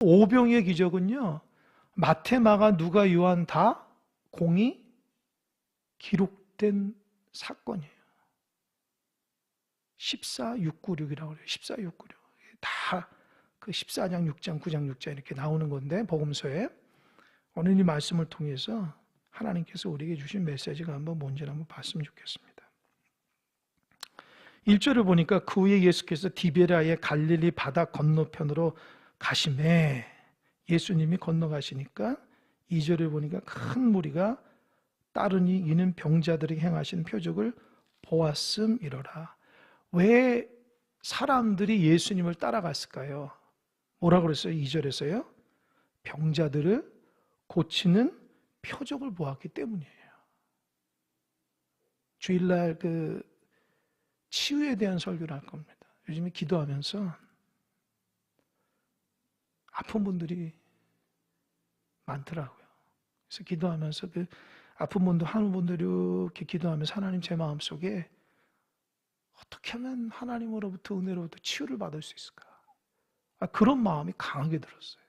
오병이의 기적은요, 마태, 마가, 누가, 요한 다 공이 기록된 사건이에요. 14696이라고 그래요. 14696. 다 그 14장, 6장, 9장, 6장 이렇게 나오는 건데, 복음서에. 오늘 이 말씀을 통해서 하나님께서 우리에게 주신 메시지가 뭔지를 한번 봤으면 좋겠습니다. 1절을 보니까 그 후에 예수께서 디베라의 갈릴리 바다 건너편으로 가시매, 예수님이 건너가시니까 2절을 보니까 큰 무리가 따르니 이는 병자들이 행하신 표적을 보았음이로라. 왜 사람들이 예수님을 따라갔을까요? 뭐라고 그랬어요? 2절에서요. 병자들을 고치는 표적을 보았기 때문이에요. 주일날 그 치유에 대한 설교를 할 겁니다. 요즘에 기도하면서 아픈 분들이 많더라고요. 그래서 기도하면서 그 아픈 분들, 하는 분들이 이렇게 기도하면서 하나님 제 마음속에 어떻게 하면 하나님으로부터 은혜로부터 치유를 받을 수 있을까? 그런 마음이 강하게 들었어요.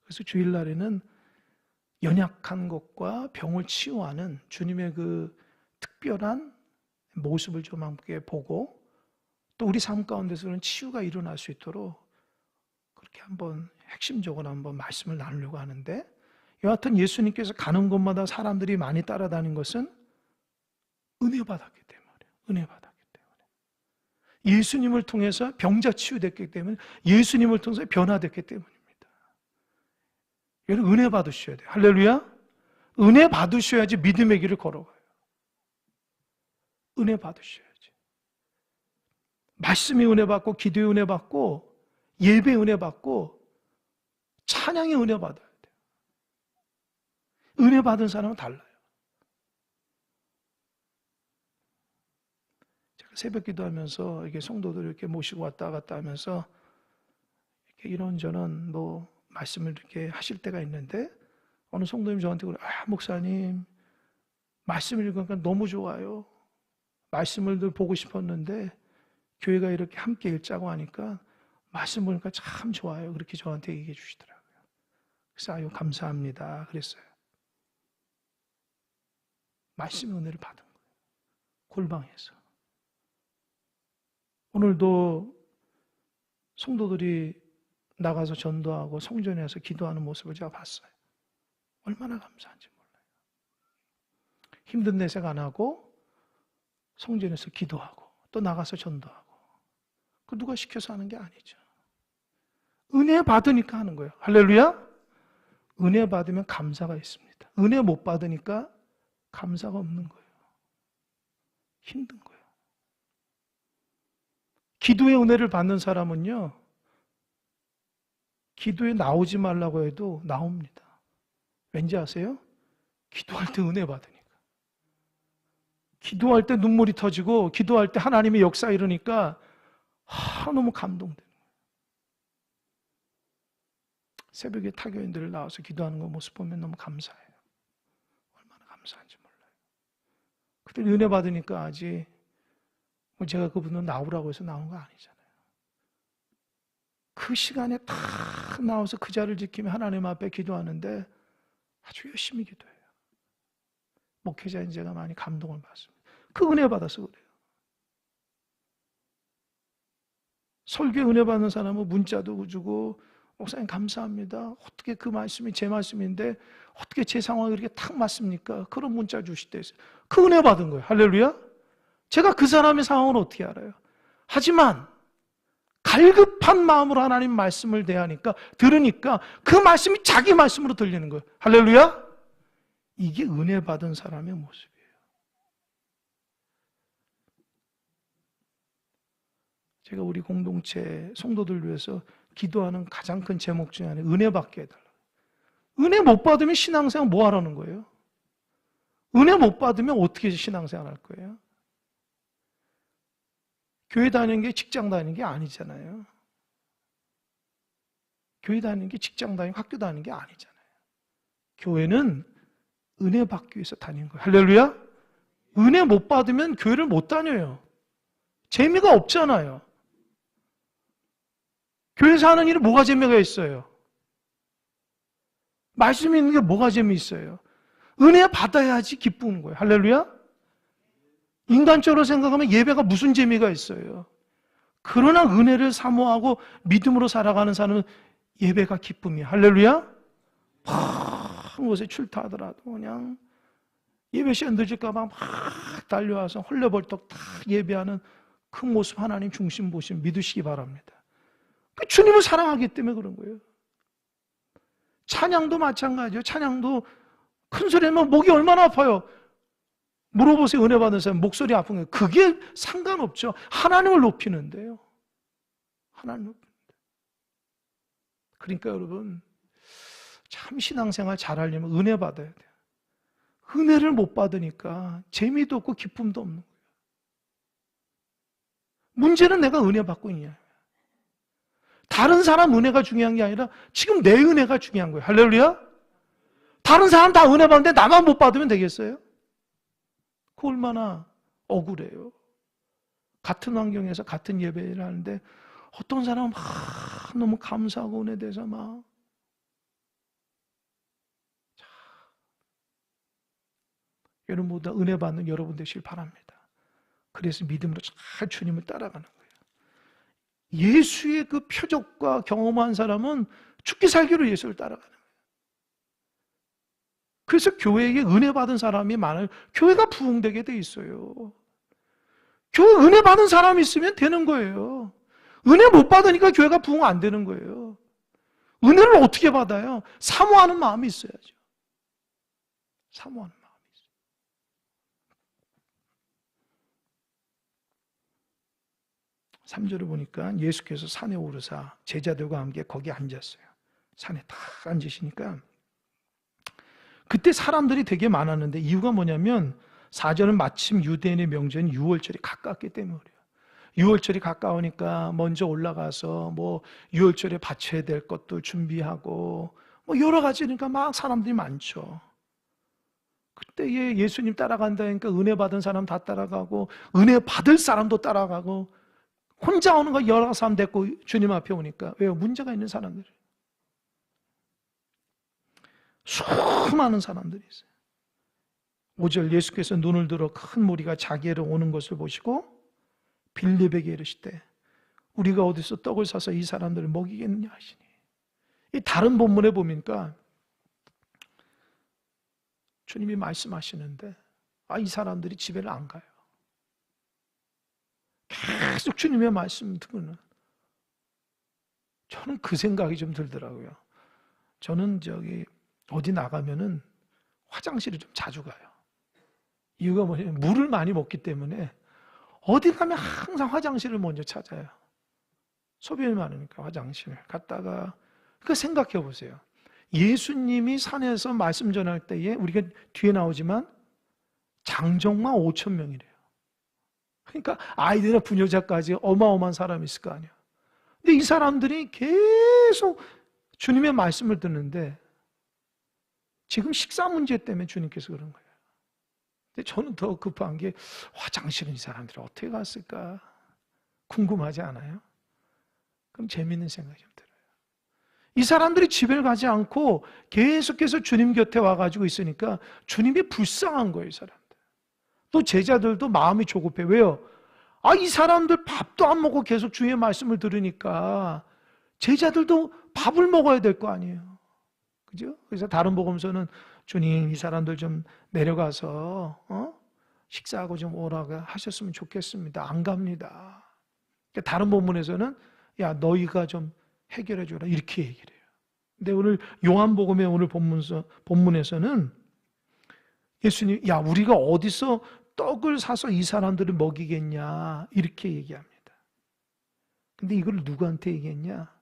그래서 주일날에는 연약한 것과 병을 치유하는 주님의 그 특별한 모습을 좀 함께 보고 또 우리 삶 가운데서는 치유가 일어날 수 있도록 그렇게 한번 핵심적으로 한번 말씀을 나누려고 하는데, 여하튼 예수님께서 가는 곳마다 사람들이 많이 따라다닌 것은 은혜 받았기 때문에, 은혜 받았기 때문에, 예수님을 통해서 병자 치유됐기 때문에, 예수님을 통해서 변화됐기 때문입니다. 여러분 은혜 받으셔야 돼요. 할렐루야. 은혜 받으셔야지 믿음의 길을 걸어가요. 은혜 받으셔야지. 말씀이 은혜 받고, 기도의 은혜 받고, 예배 은혜 받고, 찬양의 은혜 받아야 돼요. 은혜 받은 사람은 달라요. 제가 새벽 기도하면서 이렇게 성도들 이렇게 모시고 왔다 갔다 하면서 이렇게 이런저런 말씀을 이렇게 하실 때가 있는데, 어느 성도님 저한테 그래요. 목사님, 말씀을 읽으니까 너무 좋아요. 말씀을 늘 보고 싶었는데 교회가 이렇게 함께 읽자고 하니까 말씀 보니까 참 좋아요. 그렇게 저한테 얘기해 주시더라고요. 그래서 아유 감사합니다 그랬어요. 말씀의 은혜를 받은 거예요. 골방에서. 오늘도 성도들이 나가서 전도하고 성전에서 기도하는 모습을 제가 봤어요. 얼마나 감사한지 몰라요. 힘든 내색 안 하고 성전에서 기도하고 또 나가서 전도하고. 그 누가 시켜서 하는 게 아니죠. 은혜 받으니까 하는 거예요. 할렐루야. 은혜 받으면 감사가 있습니다. 은혜 못 받으니까 감사가 없는 거예요. 힘든 거예요. 기도의 은혜를 받는 사람은요, 기도에 나오지 말라고 해도 나옵니다. 왠지 아세요? 기도할 때 은혜 받으니까. 기도할 때 눈물이 터지고 기도할 때 하나님의 역사 이러니까 너무 감동되는 거예요. 새벽에 타교인들을 나와서 기도하는 거 모습 보면 너무 감사해요. 얼마나 감사한지 몰라요. 그때 은혜 받으니까 아직 제가 그분은 나오라고 해서 나온 거 아니잖아요. 그 시간에 다 나와서 그 자리를 지키며 하나님 앞에 기도하는데 아주 열심히 기도해요. 목회자인 제가 많이 감동을 받습니다. 그 은혜 받아서 그래요. 설교에 은혜 받는 사람은 문자도 주고 목사님 감사합니다. 어떻게 그 말씀이 제 말씀인데 어떻게 제 상황이 그렇게 탁 맞습니까? 그런 문자 주실 때 있어요. 그 은혜 받은 거예요. 할렐루야. 제가 그 사람의 상황을 어떻게 알아요? 하지만 갈급한 마음으로 하나님 말씀을 대하니까 들으니까 그 말씀이 자기 말씀으로 들리는 거예요. 할렐루야. 이게 은혜 받은 사람의 모습이에요. 제가 우리 공동체 성도들 위해서 기도하는 가장 큰 제목 중에 하나는 은혜 받게 해달라고. 은혜 못 받으면 신앙생활 뭐 하라는 거예요? 은혜 못 받으면 어떻게 신앙생활 할 거예요? 교회 다니는 게 직장 다니는 게 아니잖아요. 교회 다니는 게 직장 다니고 학교 다니는 게 아니잖아요. 교회는 은혜 받기 위해서 다니는 거예요. 할렐루야. 은혜 못 받으면 교회를 못 다녀요. 재미가 없잖아요. 교회에서 하는 일이 뭐가 재미가 있어요? 말씀이 있는 게 뭐가 재미있어요? 은혜 받아야지 기쁘는 거예요. 할렐루야? 인간적으로 생각하면 예배가 무슨 재미가 있어요? 그러나 은혜를 사모하고 믿음으로 살아가는 사람은 예배가 기쁨이야. 할렐루야? 한 곳에 출타하더라도 그냥 예배 시간 늦을까봐 막 달려와서 헐레벌떡 다 예배하는 그 모습 하나님 중심 보시면 믿으시기 바랍니다. 그 주님을 사랑하기 때문에 그런 거예요. 찬양도 마찬가지예요. 찬양도 큰 소리면 목이 얼마나 아파요. 물어보세요. 은혜 받은 사람 목소리 아픈 거예요. 그게 상관없죠. 하나님을 높이는데요. 하나님을 높이는데. 그러니까 여러분 참 신앙생활 잘하려면 은혜 받아야 돼요. 은혜를 못 받으니까 재미도 없고 기쁨도 없는 거예요. 문제는 내가 은혜 받고 있냐. 다른 사람 은혜가 중요한 게 아니라 지금 내 은혜가 중요한 거예요. 할렐루야? 다른 사람 다 은혜 받는데 나만 못 받으면 되겠어요? 그 얼마나 억울해요. 같은 환경에서 같은 예배를 하는데 어떤 사람은 막 너무 감사하고 은혜 돼서 막 여러분 모두 은혜 받는 여러분 되시길 바랍니다. 그래서 믿음으로 잘 주님을 따라가는 거예요. 예수의 그 표적과 경험한 사람은 죽기 살기로 예수를 따라가는 거예요. 그래서 교회에 은혜 받은 사람이 많아요. 교회가 부흥되게 돼 있어요. 교회 은혜 받은 사람이 있으면 되는 거예요. 은혜 못 받으니까 교회가 부흥 안 되는 거예요. 은혜를 어떻게 받아요? 사모하는 마음이 있어야죠. 사모하는 마음이 있어요. 3절을 보니까 예수께서 산에 오르사 제자들과 함께 거기 앉았어요. 산에 딱 앉으시니까 그때 사람들이 되게 많았는데 이유가 뭐냐면 4절은 마침 유대인의 명절인 유월절이 가깝기 때문에 그래요. 유월절이 가까우니까 먼저 올라가서 뭐 유월절에 바쳐야 될 것들 준비하고 뭐 여러 가지니까 막 사람들이 많죠. 그때에 예수님 따라간다니까 은혜 받은 사람 다 따라가고 은혜 받을 사람도 따라가고 혼자 오는 거 여러 사람 데리고 주님 앞에 오니까 왜요? 문제가 있는 사람들. 수많은 사람들이 있어요. 5절 예수께서 눈을 들어 큰 무리가 자기에게 오는 것을 보시고 빌립에게 이르시되 우리가 어디서 떡을 사서 이 사람들을 먹이겠느냐 하시니 이 다른 본문에 보니까 주님이 말씀하시는데 이 사람들이 집에를 안 가요. 계속 주님의 말씀 듣고는 저는 그 생각이 좀 들더라고요. 저는 어디 나가면은 화장실을 좀 자주 가요. 이유가 뭐냐면 물을 많이 먹기 때문에 어디 가면 항상 화장실을 먼저 찾아요. 소변이 많으니까 화장실 갔다가 그 생각해 보세요. 예수님이 산에서 말씀 전할 때에 우리가 뒤에 나오지만 장정마 5천 명이래요. 그러니까 아이들이나 부녀자까지 어마어마한 사람이 있을 거 아니야. 근데 이 사람들이 계속 주님의 말씀을 듣는데 지금 식사 문제 때문에 주님께서 그런 거예요. 근데 저는 더 급한 게 화장실은 이 사람들이 어떻게 갔을까 궁금하지 않아요? 그럼 재미있는 생각이 좀 들어요. 이 사람들이 집에 가지 않고 계속해서 주님 곁에 와가지고 있으니까 주님이 불쌍한 거예요, 이 사람들. 또 제자들도 마음이 조급해. 왜요? 이 사람들 밥도 안 먹고 계속 주의 말씀을 들으니까 제자들도 밥을 먹어야 될 거 아니에요. 그죠? 그래서 다른 복음서는 주님 이 사람들 좀 내려가서 식사하고 좀 오라고 하셨으면 좋겠습니다. 안 갑니다. 다른 본문에서는 야 너희가 좀 해결해 줘라 이렇게 얘기를 해요. 근데 오늘 요한복음의 오늘 본문에서는 예수님 야 우리가 어디서 떡을 사서 이 사람들을 먹이겠냐 이렇게 얘기합니다. 근데 이걸 누구한테 얘기했냐?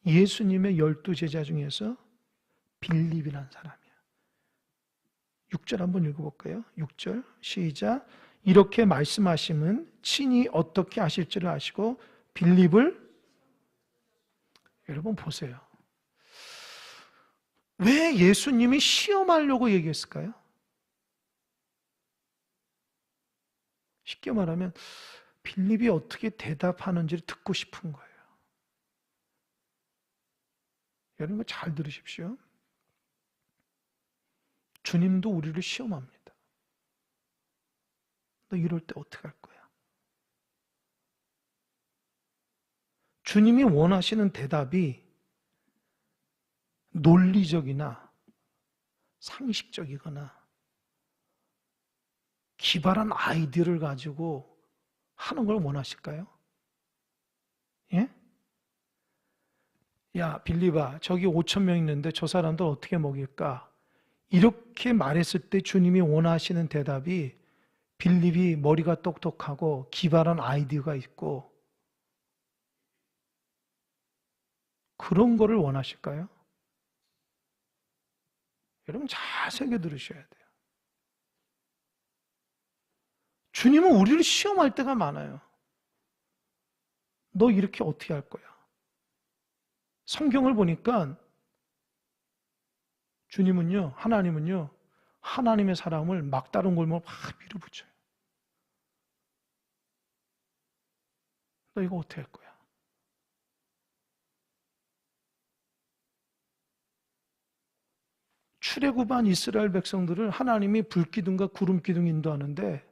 예수님의 12제자 중에서 빌립이라는 사람이야. 6절 한번 읽어볼까요? 6절 시작. 이렇게 말씀하심은 친히 어떻게 하실 줄 아시고 빌립을 여러분 보세요. 왜 예수님이 시험하려고 얘기했을까요? 쉽게 말하면 빌립이 어떻게 대답하는지를 듣고 싶은 거예요. 여러분 잘 들으십시오. 주님도 우리를 시험합니다. 너 이럴 때 어떻게 할 거야? 주님이 원하시는 대답이 논리적이나 상식적이거나 기발한 아이디어를 가지고 하는 걸 원하실까요? 예? 야, 빌립아, 저기 5천 명 있는데 저 사람들 어떻게 먹일까? 이렇게 말했을 때 주님이 원하시는 대답이 빌립이 머리가 똑똑하고 기발한 아이디어가 있고 그런 거를 원하실까요? 여러분 잘 새겨 들으셔야 돼요. 주님은 우리를 시험할 때가 많아요. 너 이렇게 어떻게 할 거야? 성경을 보니까 주님은요, 하나님은요, 하나님의 사람을 막다른 골목을 막 밀어붙여요. 너 이거 어떻게 할 거야? 출애굽한 이스라엘 백성들을 하나님이 불기둥과 구름기둥 인도하는데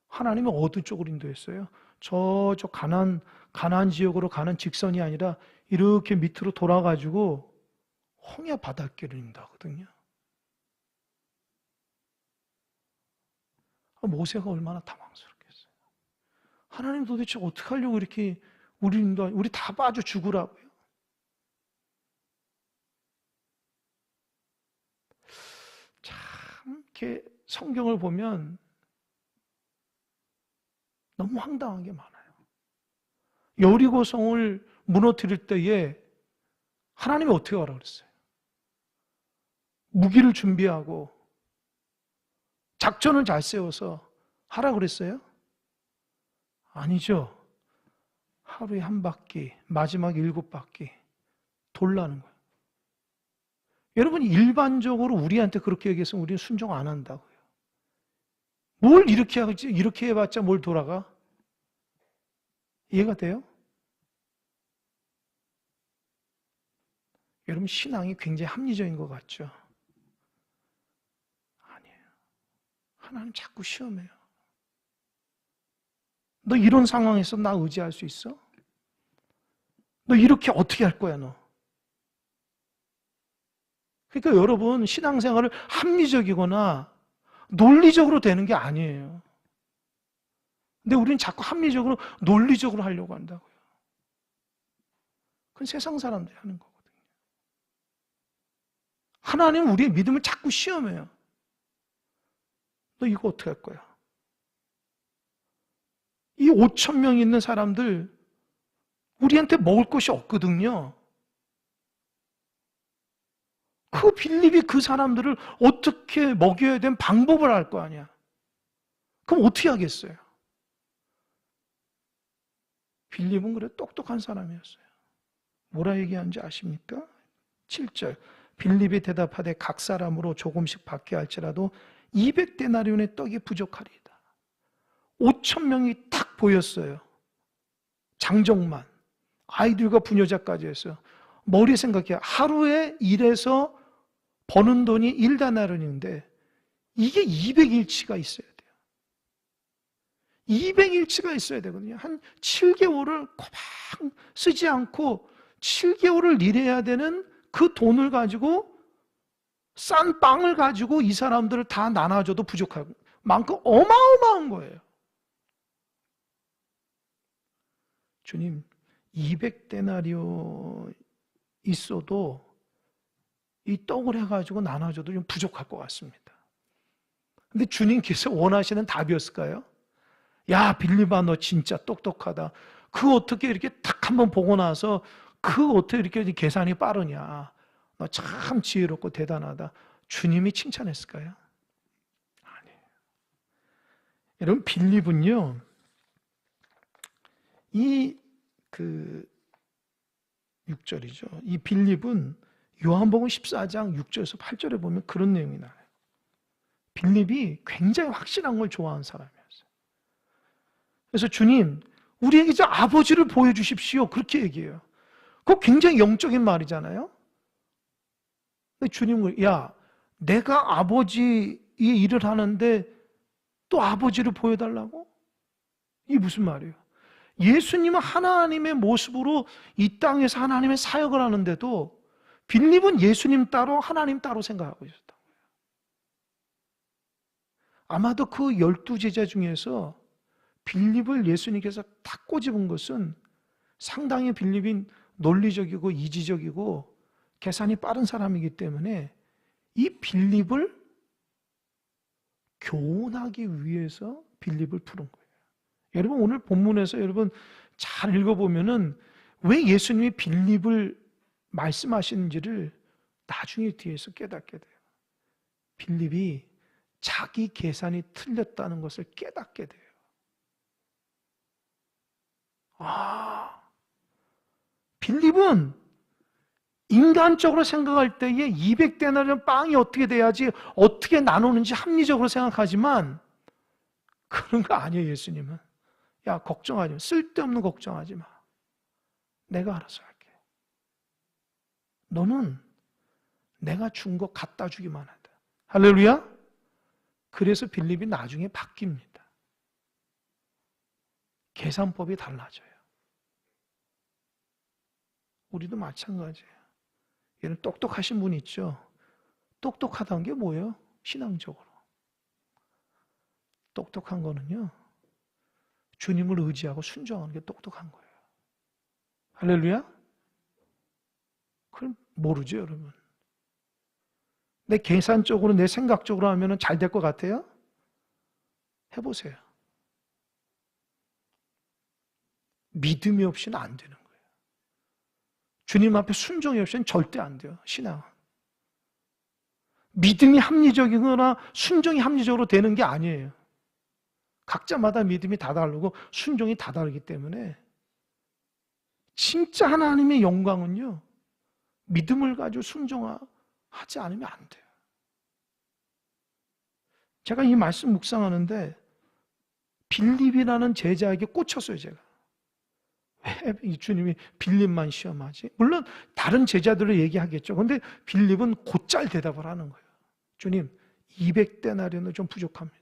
하나님은 어느 쪽으로 인도했어요? 저쪽 가나안 지역으로 가는 직선이 아니라 이렇게 밑으로 돌아가지고 홍해 바닷길을 인도하거든요. 모세가 얼마나 당황스럽겠어요. 하나님 도대체 어떻게 하려고 이렇게 우리 다 빠져 죽으라고요. 참 이렇게 성경을 보면 너무 황당한 게 많아요. 여리고성을 무너뜨릴 때에 하나님이 어떻게 하라고 그랬어요? 무기를 준비하고 작전을 잘 세워서 하라고 그랬어요? 아니죠. 하루에 한 바퀴, 마지막 7바퀴 돌라는 거예요. 여러분 일반적으로 우리한테 그렇게 얘기해서 우리는 순종 안 한다고요. 뭘 이렇게 하지? 이렇게 해봤자 뭘 돌아가? 이해가 돼요? 여러분 신앙이 굉장히 합리적인 것 같죠? 아니에요. 하나님 자꾸 시험해요. 너 이런 상황에서 나 의지할 수 있어? 너 이렇게 어떻게 할 거야 너? 그러니까 여러분 신앙생활을 합리적이거나 논리적으로 되는 게 아니에요. 근데 우리는 자꾸 합리적으로 논리적으로 하려고 한다고요. 그건 세상 사람들이 하는 거거든요. 하나님은 우리의 믿음을 자꾸 시험해요. 너 이거 어떻게 할 거야? 이 5천 명 있는 사람들 우리한테 먹을 것이 없거든요. 그 빌립이 그 사람들을 어떻게 먹여야 되는 방법을 알 거 아니야. 그럼 어떻게 하겠어요? 빌립은 그래 똑똑한 사람이었어요. 뭐라 얘기하는지 아십니까? 7절 빌립이 대답하되 각 사람으로 조금씩 받게 할지라도 200데나리온의 떡이 부족하리이다. 5천 명이 딱 보였어요. 장정만 아이들과 부녀자까지 했어요. 머리 생각해 하루에 일해서 버는 돈이 1데나리온인데 이게 200일치가 있어야 돼요. 200일치가 있어야 되거든요. 한 7개월을 꼬박 쓰지 않고 7개월을 일해야 되는 그 돈을 가지고 싼 빵을 가지고 이 사람들을 다 나눠줘도 부족할 만큼 어마어마한 거예요. 주님 200데나리온 있어도 이 떡을 해가지고 나눠줘도 좀 부족할 것 같습니다. 근데 주님께서 원하시는 답이었을까요? 야 빌립아 너 진짜 똑똑하다. 그 어떻게 이렇게 딱 한번 보고 나서 그 어떻게 이렇게 계산이 빠르냐. 너 참 지혜롭고 대단하다. 주님이 칭찬했을까요? 아니에요. 여러분 빌립은요. 이 6절이죠. 이 빌립은 요한복음 14장 6절에서 8절에 보면 그런 내용이 나와요. 빌립이 굉장히 확실한 걸 좋아하는 사람이었어요. 그래서 주님, 우리에게 이제 아버지를 보여주십시오. 그렇게 얘기해요. 그거 굉장히 영적인 말이잖아요. 근데 주님은 야, 내가 아버지의 일을 하는데 또 아버지를 보여달라고? 이게 무슨 말이에요? 예수님은 하나님의 모습으로 이 땅에서 하나님의 사역을 하는데도 빌립은 예수님 따로 하나님 따로 생각하고 있었던 거예요. 아마도 그 12제자 중에서 빌립을 예수님께서 딱 꼬집은 것은 상당히 빌립이 논리적이고 이지적이고 계산이 빠른 사람이기 때문에 이 빌립을 교훈하기 위해서 빌립을 부른 거예요. 여러분 오늘 본문에서 여러분 잘 읽어보면은 왜 예수님이 빌립을 말씀하시는지를 나중에 뒤에서 깨닫게 돼요. 빌립이 자기 계산이 틀렸다는 것을 깨닫게 돼요. 빌립은 인간적으로 생각할 때에 200데나리온 빵이 어떻게 돼야지 어떻게 나누는지 합리적으로 생각하지만 그런 거 아니에요. 예수님은 야 걱정하지 마. 쓸데없는 걱정하지 마. 내가 알아서 할게. 너는 내가 준 거 갖다 주기만 한다. 할렐루야. 그래서 빌립이 나중에 바뀝니다. 계산법이 달라져요. 우리도 마찬가지예요. 얘는 똑똑하신 분 있죠? 똑똑하다는 게 뭐예요? 신앙적으로. 똑똑한 거는요, 주님을 의지하고 순종하는 게 똑똑한 거예요. 할렐루야? 그럼 모르죠, 여러분. 내 계산적으로, 내 생각적으로 하면 잘 될 것 같아요? 해보세요. 믿음이 없이는 안 되는 거예요. 주님 앞에 순종이 없이는 절대 안 돼요, 신앙은. 믿음이 합리적이거나 순종이 합리적으로 되는 게 아니에요. 각자마다 믿음이 다 다르고 순종이 다 다르기 때문에 진짜 하나님의 영광은요, 믿음을 가지고 순종하지 않으면 안 돼요. 제가 이 말씀 묵상하는데 빌립이라는 제자에게 꽂혔어요, 제가. 왜 이 주님이 빌립만 시험하지? 물론 다른 제자들을 얘기하겠죠. 그런데 빌립은 곧잘 대답을 하는 거예요. 주님, 200데나리온은 좀 부족합니다.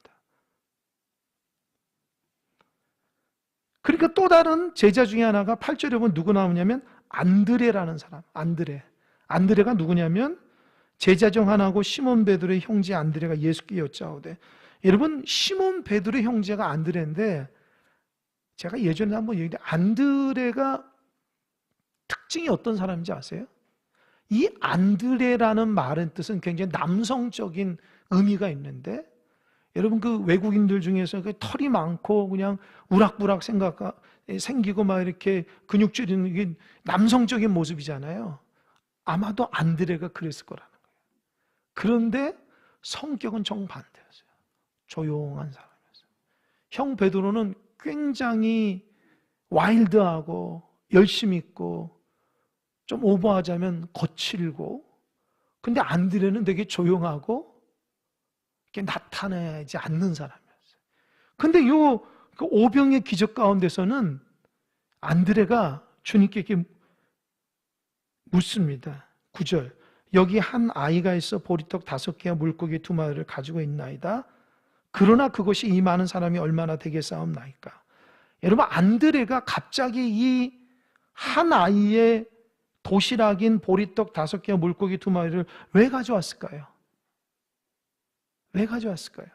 그러니까 또 다른 제자 중에 하나가 8절에 보면 누구 나오냐면 안드레라는 사람. 안드레가 누구냐면 제자 중 하나고 시몬 베드로의 형제 안드레가 예수께 여짜오되. 여러분, 시몬 베드로의 형제가 안드레인데 제가 예전에 한번 얘기했는데 안드레가 특징이 어떤 사람인지 아세요? 이 안드레라는 말의 뜻은 굉장히 남성적인 의미가 있는데, 여러분 그 외국인들 중에서 그 털이 많고 그냥 우락부락 생기고 막 이렇게 근육질이 있는 게 남성적인 모습이잖아요. 아마도 안드레가 그랬을 거라는 거예요. 그런데 성격은 정반대였어요. 조용한 사람이었어요. 형 베드로는 굉장히 와일드하고 열심 있고 좀 오버하자면 거칠고, 근데 안드레는 되게 조용하고 나타내지 않는 사람이었어요. 근데 그 오병의 기적 가운데서는 안드레가 주님께 이렇게 묻습니다. 9절. 여기 한 아이가 있어 보리떡 5개와 물고기 2마리를 가지고 있나이다. 그러나 그것이 이 많은 사람이 얼마나 되겠사옵나이까. 여러분, 안드레가 갑자기 이 한 아이의 도시락인 보리떡 5개와 물고기 2마리를 왜 가져왔을까요? 왜 가져왔을까요?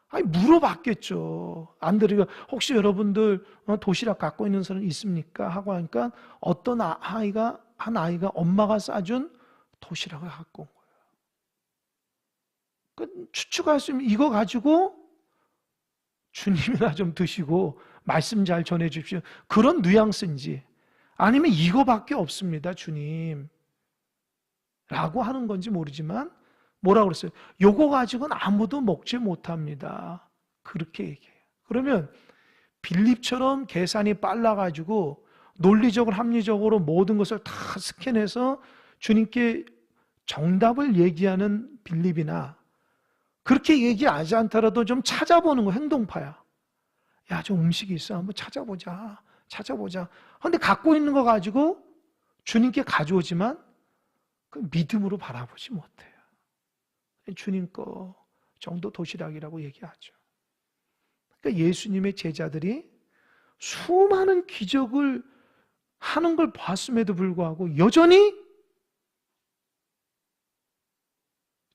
아니, 물어봤겠죠. 안드레가 혹시 여러분들 도시락 갖고 있는 사람 있습니까? 하고 하니까 어떤 한 아이가 엄마가 싸준 도시락을 갖고 온 거예요. 추측할 수 있는 이거 가지고 주님이나 좀 드시고 말씀 잘 전해 주십시오. 그런 뉘앙스인지 아니면 이거밖에 없습니다, 주님. 라고 하는 건지 모르지만 뭐라고 그랬어요? 요거 가지고는 아무도 먹지 못합니다. 그렇게 얘기해요. 그러면 빌립처럼 계산이 빨라가지고 논리적으로 합리적으로 모든 것을 다 스캔해서 주님께 정답을 얘기하는 빌립이나 그렇게 얘기하지 않더라도 좀 찾아보는 거, 행동파야. 야, 저 음식이 있어. 한번 찾아보자. 그런데 갖고 있는 거 가지고 주님께 가져오지만 그 믿음으로 바라보지 못해요. 주님 거 정도 도시락이라고 얘기하죠. 그러니까 예수님의 제자들이 수많은 기적을 하는 걸 봤음에도 불구하고 여전히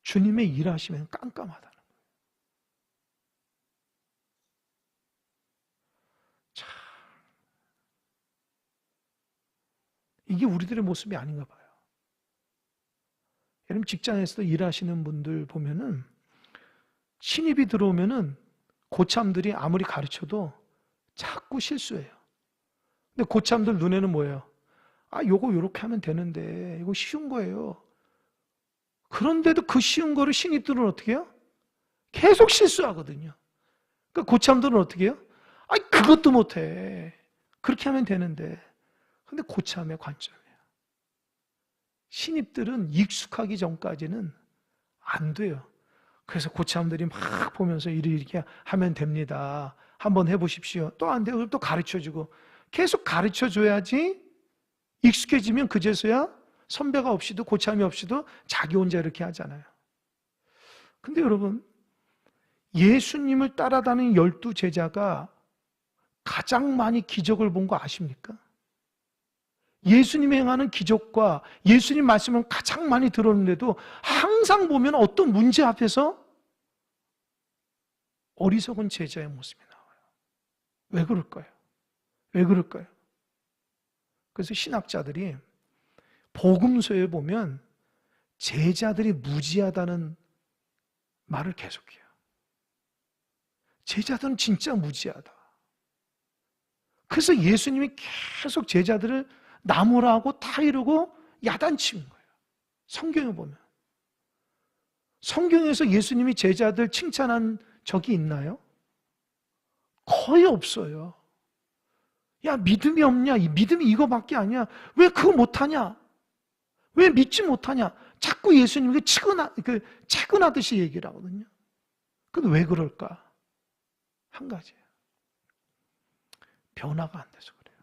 주님의 일하시면 깜깜하다는 거예요. 참, 이게 우리들의 모습이 아닌가 봐요. 여러분 직장에서 일하시는 분들 보면은 신입이 들어오면은 고참들이 아무리 가르쳐도 자꾸 실수해요. 근데 고참들 눈에는 뭐예요? 아, 요거 요렇게 하면 되는데 이거 쉬운 거예요. 그런데도 그 쉬운 거를 신입들은 어떻게 해요? 계속 실수하거든요. 그러니까 고참들은 어떻게 해요? 아, 그것도 못해. 그렇게 하면 되는데. 근데 고참의 관점이에요. 신입들은 익숙하기 전까지는 안 돼요. 그래서 고참들이 막 보면서 이렇게 하면 됩니다. 한번 해보십시오. 또 안 돼요. 또 가르쳐주고. 계속 가르쳐줘야지 익숙해지면 그제서야 선배가 없이도 고참이 없이도 자기 혼자 이렇게 하잖아요. 근데 여러분, 예수님을 따라다니는 12 제자가 가장 많이 기적을 본 거 아십니까? 예수님이 행하는 기적과 예수님 말씀을 가장 많이 들었는데도 항상 보면 어떤 문제 앞에서 어리석은 제자의 모습이 나와요. 왜 그럴까요? 왜 그럴까요? 그래서 신학자들이 복음서에 보면 제자들이 무지하다는 말을 계속해요. 제자들은 진짜 무지하다. 그래서 예수님이 계속 제자들을 나무라고 다 이러고 야단치는 거예요. 성경에 보면. 성경에서 예수님이 제자들 칭찬한 적이 있나요? 거의 없어요. 야, 믿음이 없냐? 믿음이 이거밖에 아니야. 왜 그거 못하냐? 왜 믿지 못하냐? 자꾸 예수님이 채근하듯이 얘기를 하거든요. 근데 왜 그럴까? 한 가지예요. 변화가 안 돼서 그래요.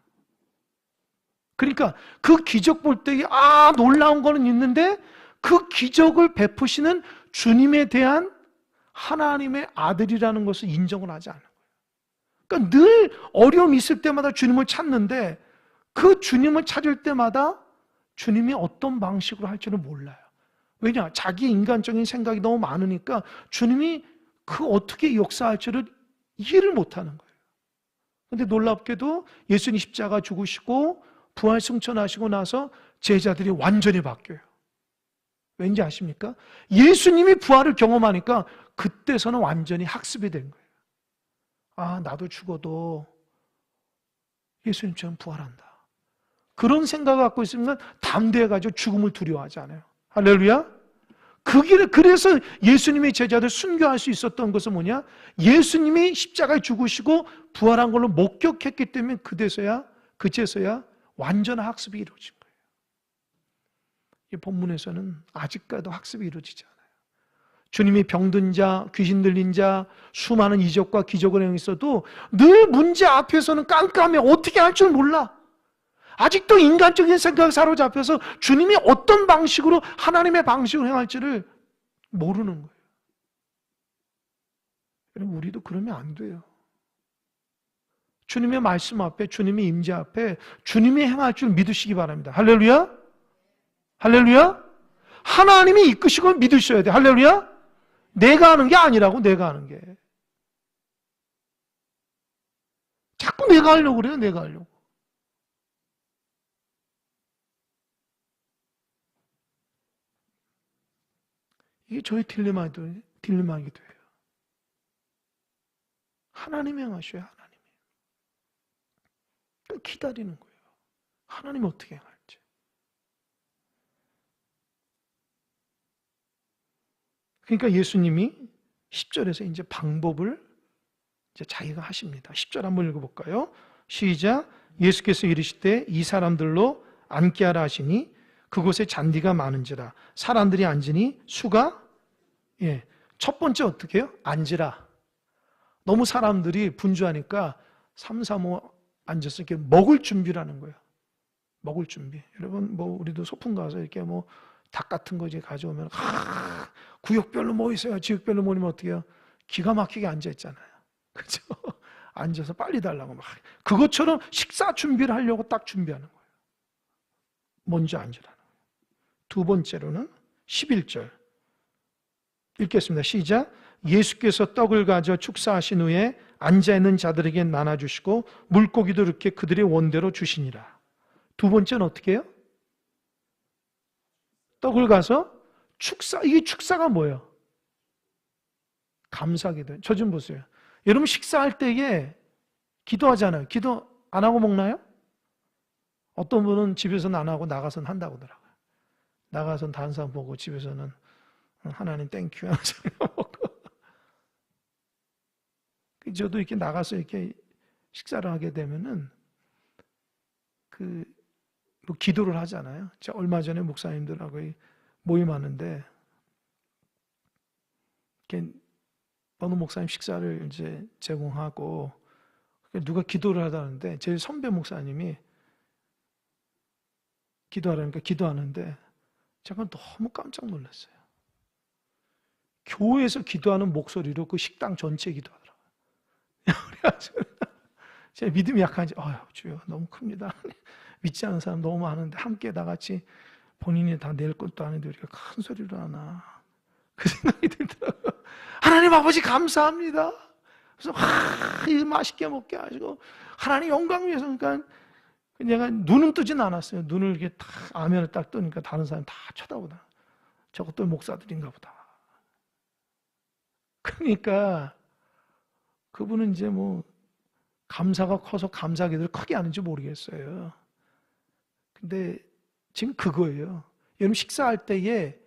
그러니까 그 기적 볼 때 놀라운 거는 있는데 그 기적을 베푸시는 주님에 대한 하나님의 아들이라는 것을 인정을 하지 않는 거예요. 그러니까 늘 어려움이 있을 때마다 주님을 찾는데 그 주님을 찾을 때마다 주님이 어떤 방식으로 할지를 몰라요. 왜냐? 자기 인간적인 생각이 너무 많으니까 주님이 그 어떻게 역사할지를 이해를 못하는 거예요. 그런데 놀랍게도 예수님 십자가 죽으시고 부활 승천하시고 나서 제자들이 완전히 바뀌어요. 왠지 아십니까? 예수님이 부활을 경험하니까 그때서는 완전히 학습이 된 거예요. 아, 나도 죽어도 예수님처럼 부활한다. 그런 생각을 갖고 있으면 담대해가지고 죽음을 두려워하지 않아요. 할렐루야. 그 길에 그래서 예수님의 제자들 순교할 수 있었던 것은 뭐냐? 예수님이 십자가에 죽으시고 부활한 걸로 목격했기 때문에 그제서야 완전한 학습이 이루어진 거예요. 이 본문에서는 아직까지도 학습이 이루어지지 않아요. 주님이 병든 자, 귀신 들린 자, 수많은 이적과 기적을 행했어도 늘 문제 앞에서는 깜깜해. 어떻게 할 줄 몰라. 아직도 인간적인 생각에 사로잡혀서 주님이 어떤 방식으로 하나님의 방식으로 행할지를 모르는 거예요. 여러분, 우리도 그러면 안 돼요. 주님의 말씀 앞에, 주님의 임재 앞에 주님이 행할 줄 믿으시기 바랍니다. 할렐루야? 할렐루야? 하나님이 이끄시고 믿으셔야 돼. 할렐루야? 내가 하는 게 아니라고, 내가 하는 게. 자꾸 내가 하려고 그래요, 내가 하려고. 이게 저의 딜레마이기도 해요. 하나님이 행하셔야 하나님이. 기다리는 거예요. 하나님이 어떻게 행할지. 그러니까 예수님이 10절에서 이제 방법을 이제 자기가 하십니다. 10절 한번 읽어볼까요? 시작. 예수께서 이르시되 이 사람들로 앉게 하라 하시니 그곳에 잔디가 많은지라 사람들이 앉으니 수가 첫 번째 어떻게 해요? 앉으라. 너무 사람들이 분주하니까 3, 4, 5 앉아서 이렇게 먹을 준비를 하는 거예요. 먹을 준비. 여러분 우리도 소풍 가서 이렇게 닭 같은 거 이제 가져오면 구역별로 모이세요. 지역별로 모이면 어떻게 해요? 기가 막히게 앉아있잖아요. 그죠? 앉아서 빨리 달라고 막. 그것처럼 식사 준비를 하려고 딱 준비하는 거예요. 먼저 앉으라는 거예요. 두 번째로는 11절. 읽겠습니다. 시작. 예수께서 떡을 가져 축사하신 후에 앉아있는 자들에게 나눠주시고 물고기도 이렇게 그들의 원대로 주시니라. 두 번째는 어떻게 해요? 떡을 가서 축사. 이게 축사가 뭐예요? 감사기도. 저 좀 보세요. 여러분 식사할 때에 기도하잖아요. 기도 안 하고 먹나요? 어떤 분은 집에서는 안 하고 나가서는 한다고 하더라고요. 나가서는 다른 사람 보고 집에서는 하나님 땡큐 하면서 먹고. 저도 이렇게 나가서 이렇게 식사를 하게 되면은 뭐 기도를 하잖아요. 제가 얼마 전에 목사님들하고 모임하는데 이렇게 어느 목사님 식사를 이제 제공하고 누가 기도를 하다는데 제 선배 목사님이 기도하라니까 기도하는데 제가 너무 깜짝 놀랐어요. 교회에서 기도하는 목소리로 그 식당 전체 기도하더라고요. 그래가지고 제 믿음이 약한지 아유 주여 너무 큽니다. 믿지 않는 사람 너무 많은데 함께 다 같이 본인이 다 낼 것도 아닌데 우리가 큰 소리로 하나 그 생각이 들더라고요. 하나님 아버지 감사합니다. 그래서 이 맛있게 먹게 하시고 하나님 영광 위해서 그러니까 내가 눈은 뜨진 않았어요. 눈을 이렇게 딱 아멘을 딱 뜨니까 다른 사람 다 쳐다보다. 저것도 목사들인가 보다. 그러니까 그분은 이제 뭐 감사가 커서 감사기도를 크게 하는지 모르겠어요. 근데 지금 그거예요. 여러분 식사할 때에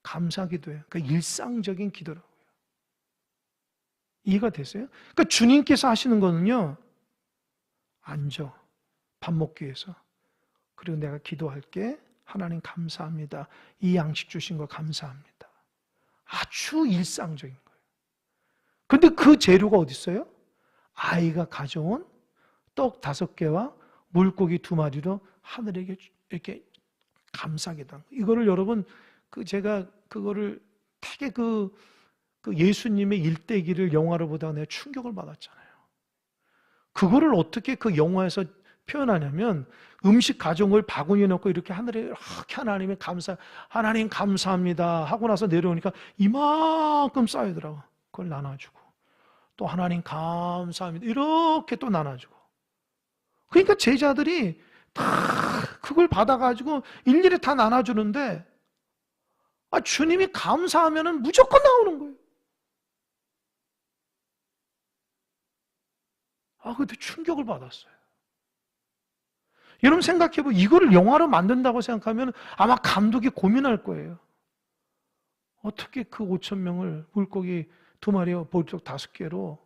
감사기도예요. 그러니까 일상적인 기도라고요. 이해가 되세요? 그러니까 주님께서 하시는 거는요. 앉아. 밥 먹기 위해서. 그리고 내가 기도할게. 하나님 감사합니다. 이 양식 주신 거 감사합니다. 아주 일상적인 거예요. 근데 그 재료가 어디 있어요? 아이가 가져온 떡 5개와 물고기 2마리로 하늘에게 이렇게 감사기도 한 거예요. 이거를 여러분 제가 그거를 되게 그 예수님의 일대기를 영화로 보다가 내가 충격을 받았잖아요. 그거를 어떻게 그 영화에서 표현하냐면 음식 가져온 바구니에 넣고 이렇게 하늘에 이렇게 하나님 감사합니다 하고 나서 내려오니까 이만큼 쌓이더라고. 그걸 나눠주고 또 하나님 감사합니다 이렇게 또 나눠주고. 그러니까 제자들이 다 그걸 받아가지고 일일이 다 나눠주는데 주님이 감사하면 무조건 나오는 거예요. 그때 충격을 받았어요. 여러분 생각해보면 이거를 영화로 만든다고 생각하면 아마 감독이 고민할 거예요. 어떻게 그 5,000명을 물고기 2마리와 볼떡 5개로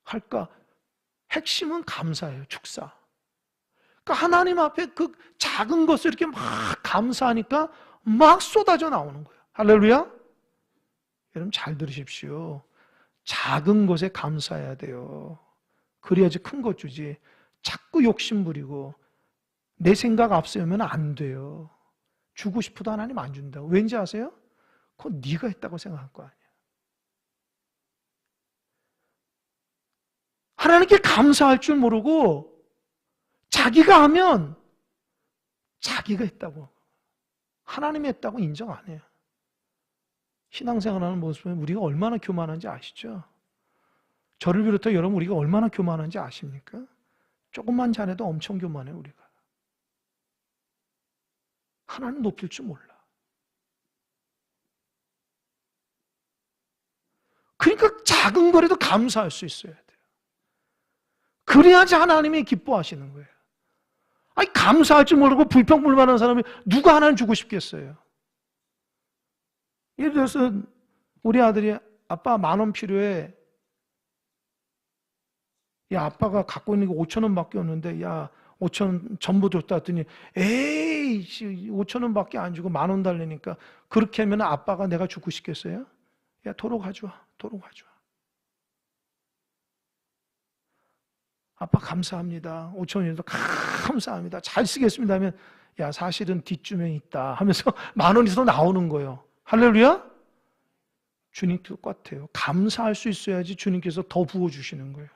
할까? 핵심은 감사예요. 축사. 그러니까 하나님 앞에 그 작은 것을 이렇게 막 감사하니까 막 쏟아져 나오는 거예요. 할렐루야? 여러분 잘 들으십시오. 작은 것에 감사해야 돼요. 그래야지 큰 것 주지. 자꾸 욕심 부리고 내 생각 앞세우면 안 돼요. 주고 싶어도 하나님 안 준다고. 왠지 아세요? 그건 네가 했다고 생각할 거 아니야. 하나님께 감사할 줄 모르고 자기가 하면 자기가 했다고. 하나님이 했다고 인정 안 해요. 신앙생활하는 모습에 우리가 얼마나 교만한지 아시죠? 저를 비롯해 여러분 우리가 얼마나 교만한지 아십니까? 조금만 잘해도 엄청 교만해 우리가. 하나님 높일 줄 몰라. 그러니까 작은 거라도 감사할 수 있어야 돼요. 그래야지 하나님이 기뻐하시는 거예요. 아니 감사할 줄 모르고 불평불만한 사람이 누가 하나님 주고 싶겠어요? 예를 들어서 우리 아들이 아빠 10,000원 필요해. 야 아빠가 갖고 있는 게 5,000원밖에 없는데 야 5,000원 전부 줬다 했더니 에이 5,000원밖에 안 주고 10,000원 달래니까 그렇게 하면 아빠가 내가 주고 싶겠어요? 야 도로 가져와. 도로 가져와. 아빠 감사합니다. 5,000원이라도 감사합니다. 잘 쓰겠습니다 하면 야 사실은 뒷주머니에 있다 하면서 10,000원이 더 나오는 거예요. 할렐루야? 주님도 똑같아요. 감사할 수 있어야지 주님께서 더 부어주시는 거예요.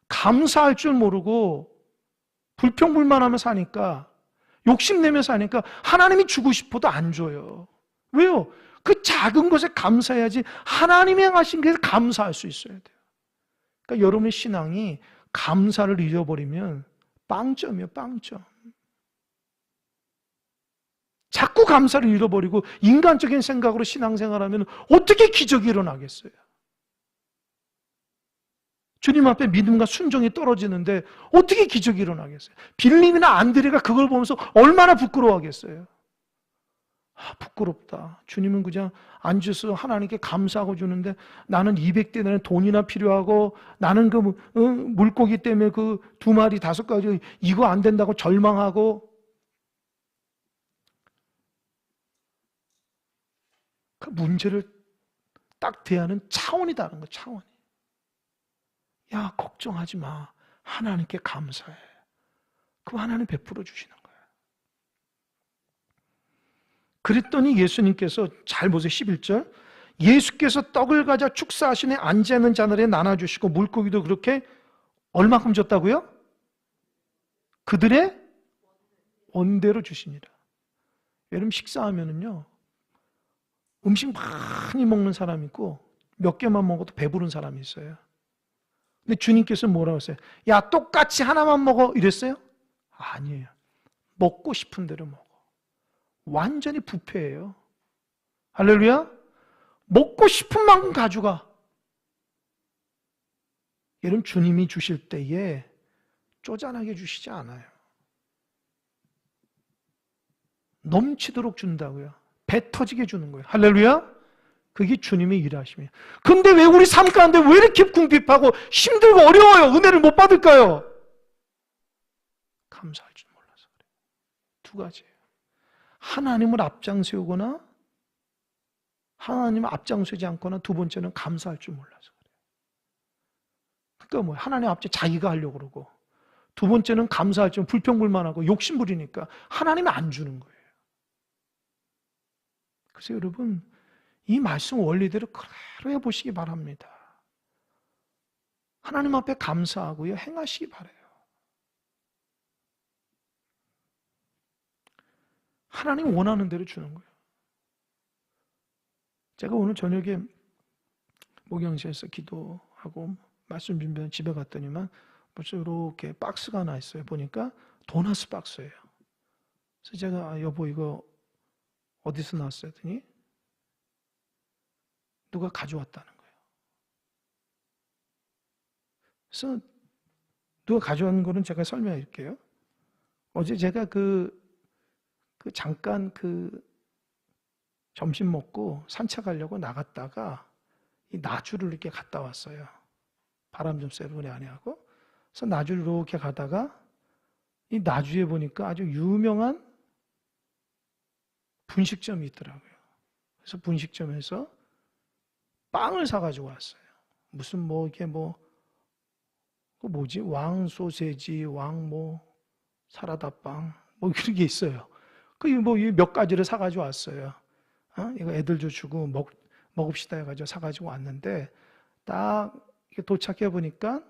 감사할 줄 모르고 불평불만하며 사니까, 욕심내며 사니까 하나님이 주고 싶어도 안 줘요. 왜요? 그 작은 것에 감사해야지 하나님이 행하신 것에 감사할 수 있어야 돼요. 그러니까 여러분의 신앙이 감사를 잃어버리면 빵점이에요, 빵점. 자꾸 감사를 잃어버리고 인간적인 생각으로 신앙생활하면 어떻게 기적이 일어나겠어요? 주님 앞에 믿음과 순종이 떨어지는데 어떻게 기적이 일어나겠어요? 빌림이나 안드레가 그걸 보면서 얼마나 부끄러워하겠어요? 부끄럽다. 주님은 그냥 앉아서 하나님께 감사하고 주는데 나는 200대나리 돈이나 필요하고 나는 그 물고기 때문에 그 2마리 5가지 이거 안 된다고 절망하고, 그 문제를 딱 대하는 차원이 다른 거예요. 차원이. 야, 걱정하지 마. 하나님께 감사해. 그럼 하나님 베풀어 주시는 거예요. 그랬더니 예수님께서, 잘 보세요. 11절. 예수께서 떡을 가져 축사하시니 앉아있는 자들에 나눠주시고 물고기도 그렇게 얼마큼 줬다고요? 그들의 원대로 주시니라. 여러분 식사하면은요, 음식 많이 먹는 사람이 있고 몇 개만 먹어도 배부른 사람이 있어요. 근데 주님께서 뭐라고 했어요? 야, 똑같이 하나만 먹어 이랬어요? 아니에요. 먹고 싶은 대로 먹어. 완전히 뷔페예요. 할렐루야. 먹고 싶은 만큼 가져가. 여러분 주님이 주실 때에 쪼잔하게 주시지 않아요. 넘치도록 준다고요. 배 터지게 주는 거예요. 할렐루야. 그게 주님의 일하심이에요. 근데 왜 우리 삶 가운데 왜 이렇게 궁핍하고 힘들고 어려워요? 은혜를 못 받을까요? 감사할 줄 몰라서 그래요. 두 가지예요. 하나님을 앞장세우거나 하나님을 앞장서지 않거나, 두 번째는 감사할 줄 몰라서 그래요. 그러니까 뭐 하나님 앞에 자기가 하려고 그러고, 두 번째는 감사할 줄 불평불만하고 욕심 부리니까 하나님이 안 주는 거예요. 그래서 여러분 이 말씀 원리대로 그대로 해보시기 바랍니다. 하나님 앞에 감사하고요, 행하시기 바라요. 하나님 원하는 대로 주는 거예요. 제가 오늘 저녁에 목영실에서 기도하고 말씀 준비한 집에 갔더니만 벌써 이렇게 박스가 하나 있어요. 보니까 도나스 박스예요. 그래서 제가 여보 이거 어디서 나왔어요? 했더니 누가 가져왔다는 거예요. 그래서 누가 가져온 거는 제가 설명해 드릴게요. 어제 제가 잠깐 점심 먹고 산책하려고 나갔다가 이 나주를 이렇게 갔다 왔어요. 바람 좀 쐬러 우리 아내하고. 그래서 나주를 이렇게 가다가 이 나주에 보니까 아주 유명한 분식점이 있더라고요. 그래서 분식점에서 빵을 사가지고 왔어요. 무슨 그 뭐지? 왕 소세지, 사라다빵, 그런 게 있어요. 몇 가지를 사가지고 왔어요. 이거 애들도 주고 먹읍시다 해가지고 사가지고 왔는데, 딱 도착해 보니까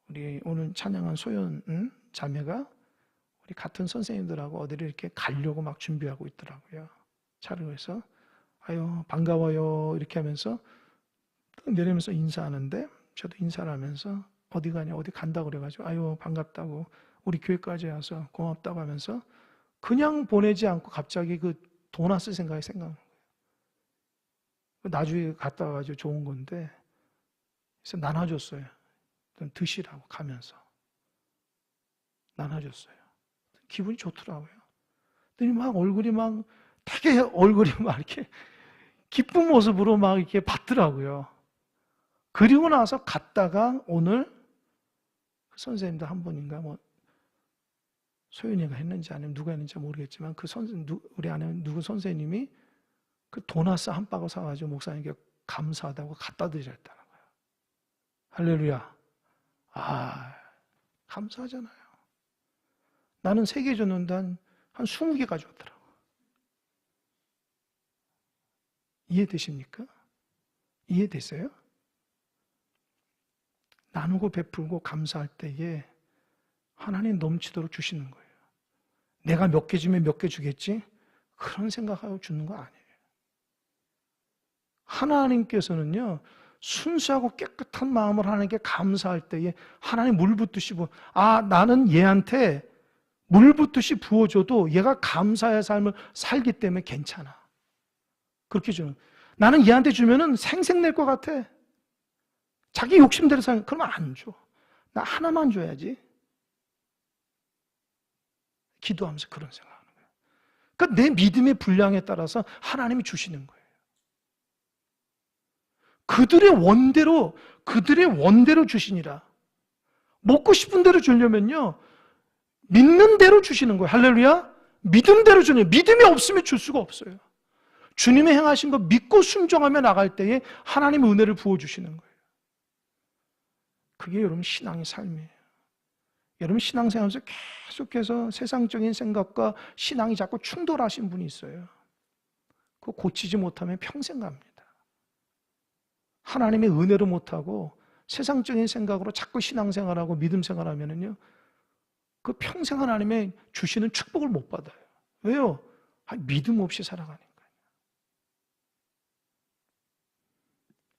우리 오늘 찬양한 소연 자매가 우리 같은 선생님들하고 어디를 이렇게 가려고 막 준비하고 있더라고요. 차를 해서 아유 반가워요 이렇게 하면서 내리면서 인사하는데, 저도 인사를 하면서 어디 가냐 어디 간다고 그래가지고 아유 반갑다고 우리 교회까지 와서 고맙다고 하면서 그냥 보내지 않고 갑자기 그 도나스 생각이 생각나는 거예요. 나중에 갔다 와가지고 좋은 건데, 그래서 나눠줬어요. 드시라고 가면서 나눠줬어요. 기분이 좋더라고요. 그랬더니 얼굴이 막 이렇게 기쁜 모습으로 막 이렇게 받더라고요. 그리고 나서 갔다가 오늘 그 선생님도 한 분인가 소윤이가 했는지 아니면 누가 했는지 모르겠지만 우리 아내 누구 선생님이 그 도나스 한 바구 사가지고 목사님께 감사하다고 갖다 드렸다는 거예요. 할렐루야. 감사하잖아요. 나는 3개 줬는데 한 20개 가져왔더라고. 이해되십니까? 이해되세요? 나누고 베풀고 감사할 때에 하나님 넘치도록 주시는 거예요. 내가 몇 개 주면 몇 개 주겠지? 그런 생각하고 주는 거 아니에요. 하나님께서는요, 순수하고 깨끗한 마음으로 하나님께 감사할 때에 하나님 물 붓듯이 나는 얘한테 물 붓듯이 부어줘도 얘가 감사의 삶을 살기 때문에 괜찮아. 그렇게 주는. 나는 얘한테 주면은 생색낼 것 같아. 자기 욕심대로 살, 그러면 안 줘. 나 하나만 줘야지. 기도하면서 그런 생각하는 거예요. 그러니까 내 믿음의 분량에 따라서 하나님이 주시는 거예요. 그들의 원대로 주시니라. 먹고 싶은 대로 주려면요, 믿는 대로 주시는 거예요. 할렐루야. 믿음대로 주는 거예요. 믿음이 없으면 줄 수가 없어요. 주님의 행하신 거 믿고 순종하며 나갈 때에 하나님의 은혜를 부어주시는 거예요. 그게 여러분 신앙의 삶이에요. 여러분 신앙생활에서 계속해서 세상적인 생각과 신앙이 자꾸 충돌하신 분이 있어요. 그거 고치지 못하면 평생 갑니다. 하나님의 은혜로 못하고 세상적인 생각으로 자꾸 신앙생활하고 믿음생활하면은요, 그 평생 하나님의 주시는 축복을 못 받아요. 왜요? 믿음 없이 살아가니까요.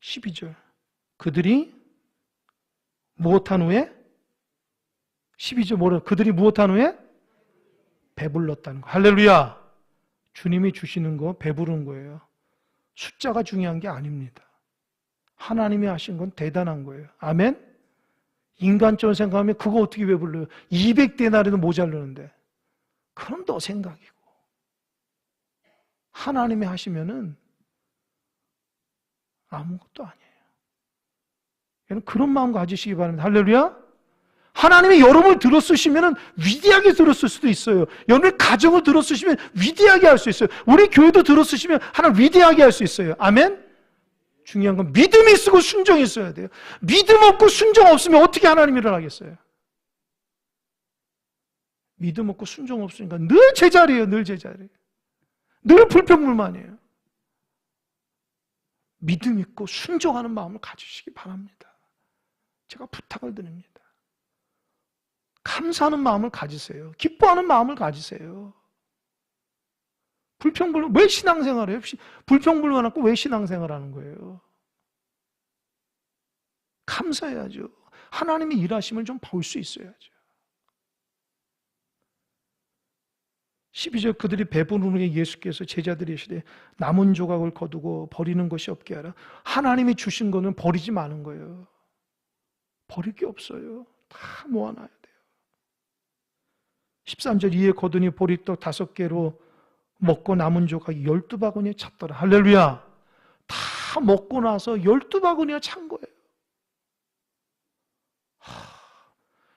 12절. 그들이 무엇한 후에? 12절 뭐래? 그들이 무엇한 후에? 배불렀다는 거. 할렐루야. 주님이 주시는 거 배부른 거예요. 숫자가 중요한 게 아닙니다. 하나님이 하신 건 대단한 거예요. 아멘? 인간적으로 생각하면 그거 어떻게 배불러요? 200데나리도 모자르는데. 그럼 너 생각이고. 하나님이 하시면은 아무것도 아니에요. 여러분 그런 마음 가지시기 바랍니다. 할렐루야. 하나님이 여러분을 들어쓰시면 위대하게 들어쓸 수도 있어요. 여러분의 가정을 들어쓰시면 위대하게 할 수 있어요. 우리 교회도 들어쓰시면 하나님 위대하게 할 수 있어요. 아멘? 중요한 건 믿음이 있고 순종이 있어야 돼요. 믿음 없고 순종 없으면 어떻게 하나님 일을 하겠어요? 믿음 없고 순종 없으니까 늘 제자리예요. 늘 제자리. 늘 불평불만이에요. 믿음 있고 순종하는 마음을 가지시기 바랍니다. 제가 부탁을 드립니다. 감사하는 마음을 가지세요. 기뻐하는 마음을 가지세요. 불평불만, 왜 신앙생활을 해요? 불평불만 하고 왜 신앙생활하는 거예요? 감사해야죠. 하나님의 일하심을 좀 볼 수 있어야죠. 12절 그들이 배부른 후에 예수께서 제자들이 이르시되 남은 조각을 거두고 버리는 것이 없게 하라. 하나님이 주신 거는 버리지 마는 거예요. 버릴 게 없어요. 다 모아놔야 돼요. 13절 이에 거두니 보리떡 5개로 먹고 남은 조각이 12바구니에 찼더라. 할렐루야. 다 먹고 나서 12바구니에 찬 거예요.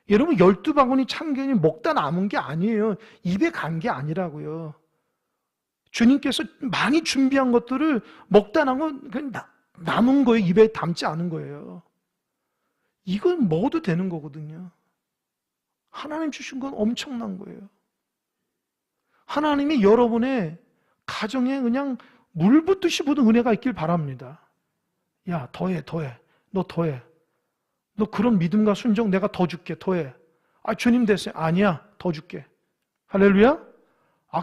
여러분 12바구니 찬 게 먹다 남은 게 아니에요. 입에 간 게 아니라고요. 주님께서 많이 준비한 것들을 먹다 남은 그냥 남은 거예요. 입에 담지 않은 거예요. 이건 먹어도 되는 거거든요. 하나님 주신 건 엄청난 거예요. 하나님이 여러분의 가정에 그냥 물 붓듯이 부은 은혜가 있길 바랍니다. 야, 더해. 너 더해. 너 그런 믿음과 순종 내가 더 줄게. 더해. 주님 됐어요. 아니야. 더 줄게. 할렐루야.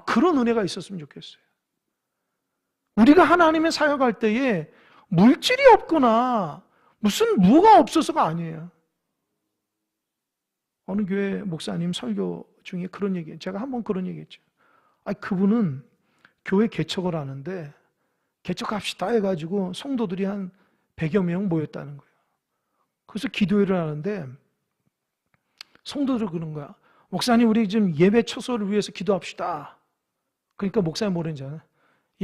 그런 은혜가 있었으면 좋겠어요. 우리가 하나님의 사역할 때에 물질이 없거나 무슨 뭐가 없어서가 아니에요. 어느 교회 목사님 설교 중에 그런 얘기, 제가 한번 그런 얘기 했죠. 그분은 교회 개척을 하는데 개척합시다 해가지고 성도들이 한 100여 명 모였다는 거예요. 그래서 기도회를 하는데 성도들이 그런 거야. 목사님 우리 지금 예배 처소를 위해서 기도합시다. 그러니까 목사님 뭐라는지 알아요?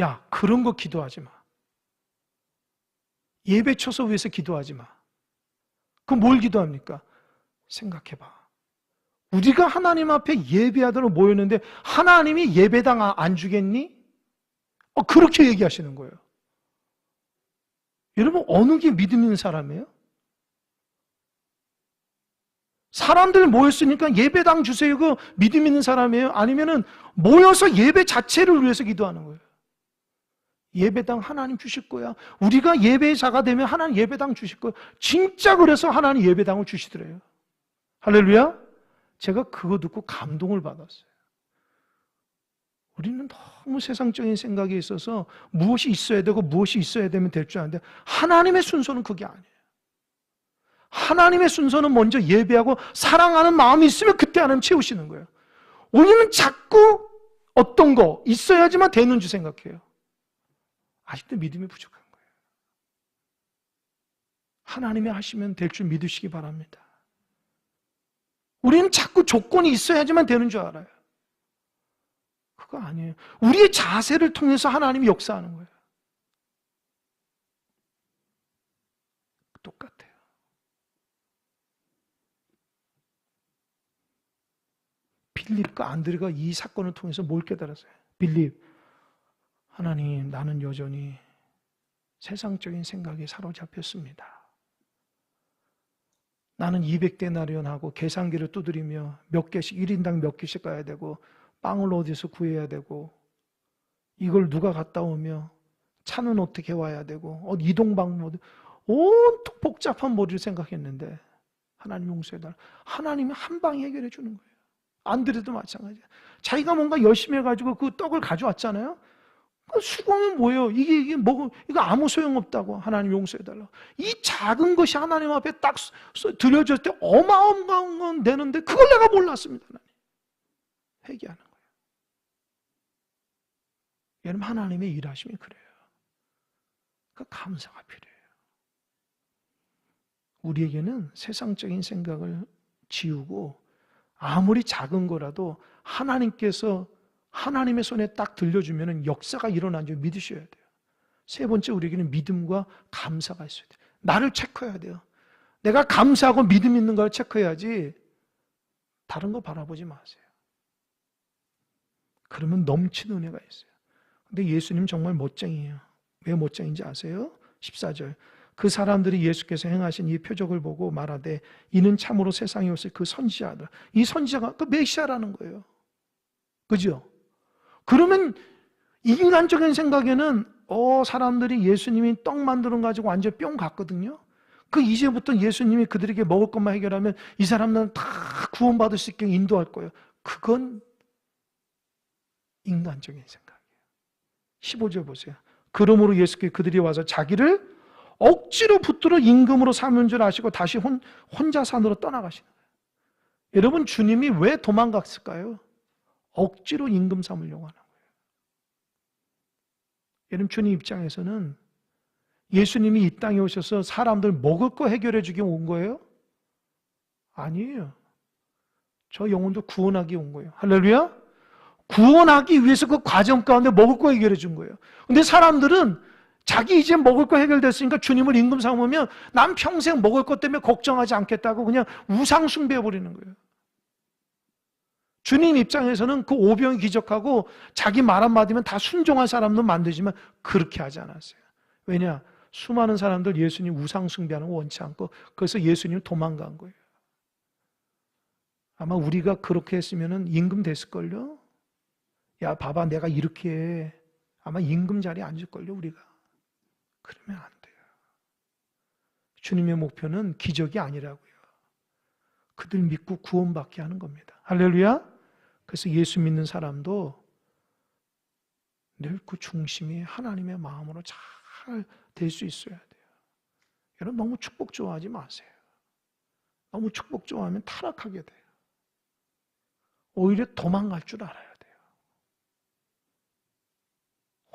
야, 그런 거 기도하지 마. 예배 처소 위해서 기도하지 마. 그럼 뭘 기도합니까? 생각해봐. 우리가 하나님 앞에 예배하도록 모였는데 하나님이 예배당 안 주겠니? 그렇게 얘기하시는 거예요. 여러분 어느 게 믿음 있는 사람이에요? 사람들 모였으니까 예배당 주세요. 그 믿음 있는 사람이에요? 아니면은 모여서 예배 자체를 위해서 기도하는 거예요? 예배당 하나님 주실 거야. 우리가 예배자가 되면 하나님 예배당 주실 거야. 진짜 그래서 하나님 예배당을 주시더래요. 할렐루야. 제가 그거 듣고 감동을 받았어요. 우리는 너무 세상적인 생각에 있어서 무엇이 있어야 되고 무엇이 있어야 되면 될 줄 아는데 하나님의 순서는 그게 아니에요. 하나님의 순서는 먼저 예배하고 사랑하는 마음이 있으면 그때 하나님 채우시는 거예요. 우리는 자꾸 어떤 거 있어야지만 되는 줄 생각해요. 아직도 믿음이 부족한 거예요. 하나님이 하시면 될 줄 믿으시기 바랍니다. 우리는 자꾸 조건이 있어야지만 되는 줄 알아요. 그거 아니에요. 우리의 자세를 통해서 하나님이 역사하는 거예요. 똑같아요. 빌립과 안드레가 이 사건을 통해서 뭘 깨달았어요? 빌립, 하나님, 나는 여전히 세상적인 생각에 사로잡혔습니다. 나는 200데나리온하고 계산기를 두드리며 몇 개씩 1인당 몇 개씩 가야 되고 빵을 어디서 구해야 되고 이걸 누가 갔다 오며 차는 어떻게 와야 되고 이동 방법 온통 복잡한 머리를 생각했는데 하나님 용서해달라. 하나님이 한 방에 해결해 주는 거예요. 안드레도 마찬가지야. 자기가 뭔가 열심히 해가지고 그 떡을 가져왔잖아요. 수고하면 뭐예요? 이게 이거 아무 소용없다고. 하나님 용서해달라. 이 작은 것이 하나님 앞에 딱 들려줄 때 어마어마한 건 되는데 그걸 내가 몰랐습니다. 하나님. 회개하는 거예요. 여러분, 하나님의 일하심이 그래요. 그 감사가 필요해요. 우리에게는 세상적인 생각을 지우고 아무리 작은 거라도 하나님께서 하나님의 손에 딱 들려주면 역사가 일어난 줄 믿으셔야 돼요. 세 번째, 우리에게는 믿음과 감사가 있어야 돼요. 나를 체크해야 돼요. 내가 감사하고 믿음 있는 걸 체크해야지 다른 거 바라보지 마세요. 그러면 넘치는 은혜가 있어요. 근데 예수님 정말 멋쟁이에요. 왜 멋쟁인지 아세요? 14절. 그 사람들이 예수께서 행하신 이 표적을 보고 말하되 이는 참으로 세상에 오실 그 선지자다. 이 선지자가 그 메시아라는 거예요. 그죠? 그러면 인간적인 생각에는 사람들이 예수님이 떡 만드는 거 가지고 완전 뿅 갔거든요. 그 이제부터 예수님이 그들에게 먹을 것만 해결하면 이 사람들은 다 구원받을 수 있게 인도할 거예요. 그건 인간적인 생각이에요. 15절 보세요. 그러므로 예수께 그들이 와서 자기를 억지로 붙들어 임금으로 삼은 줄 아시고 다시 혼자 산으로 떠나가시는 거예요. 여러분, 주님이 왜 도망갔을까요? 억지로 임금 삼으려고 하는 거예요. 여러분, 주님 입장에서는 예수님이 이 땅에 오셔서 사람들 먹을 거 해결해 주기 온 거예요? 아니에요. 저 영혼도 구원하기 온 거예요. 할렐루야? 구원하기 위해서 그 과정 가운데 먹을 거 해결해 준 거예요. 근데 사람들은 자기 이제 먹을 거 해결됐으니까 주님을 임금 삼으면 난 평생 먹을 것 때문에 걱정하지 않겠다고 그냥 우상 숭배해 버리는 거예요. 주님 입장에서는 그 오병이 기적하고 자기 말 한마디면 다 순종할 사람도 만들지만 그렇게 하지 않았어요. 왜냐? 수많은 사람들 예수님 우상 숭배하는 거 원치 않고 그래서 예수님 도망간 거예요. 아마 우리가 그렇게 했으면 임금 됐을걸요? 야, 봐봐, 내가 이렇게 해. 아마 임금 자리에 앉을걸요, 우리가. 그러면 안 돼요. 주님의 목표는 기적이 아니라고요. 그들 믿고 구원받게 하는 겁니다. 할렐루야? 그래서 예수 믿는 사람도 늘 그 중심이 하나님의 마음으로 잘 될 수 있어야 돼요. 여러분, 너무 축복 좋아하지 마세요. 너무 축복 좋아하면 타락하게 돼요. 오히려 도망갈 줄 알아야 돼요.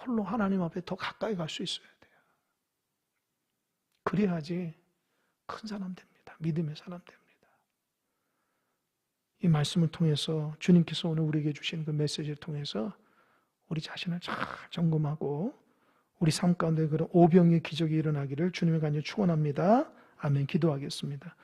홀로 하나님 앞에 더 가까이 갈 수 있어야 돼요. 그래야지 큰 사람 됩니다. 믿음의 사람 됩니다. 이 말씀을 통해서 주님께서 오늘 우리에게 주신 그 메시지를 통해서 우리 자신을 잘 점검하고 우리 삶 가운데 그런 오병의 기적이 일어나기를 주님의 간절히 축원합니다. 아멘. 기도하겠습니다.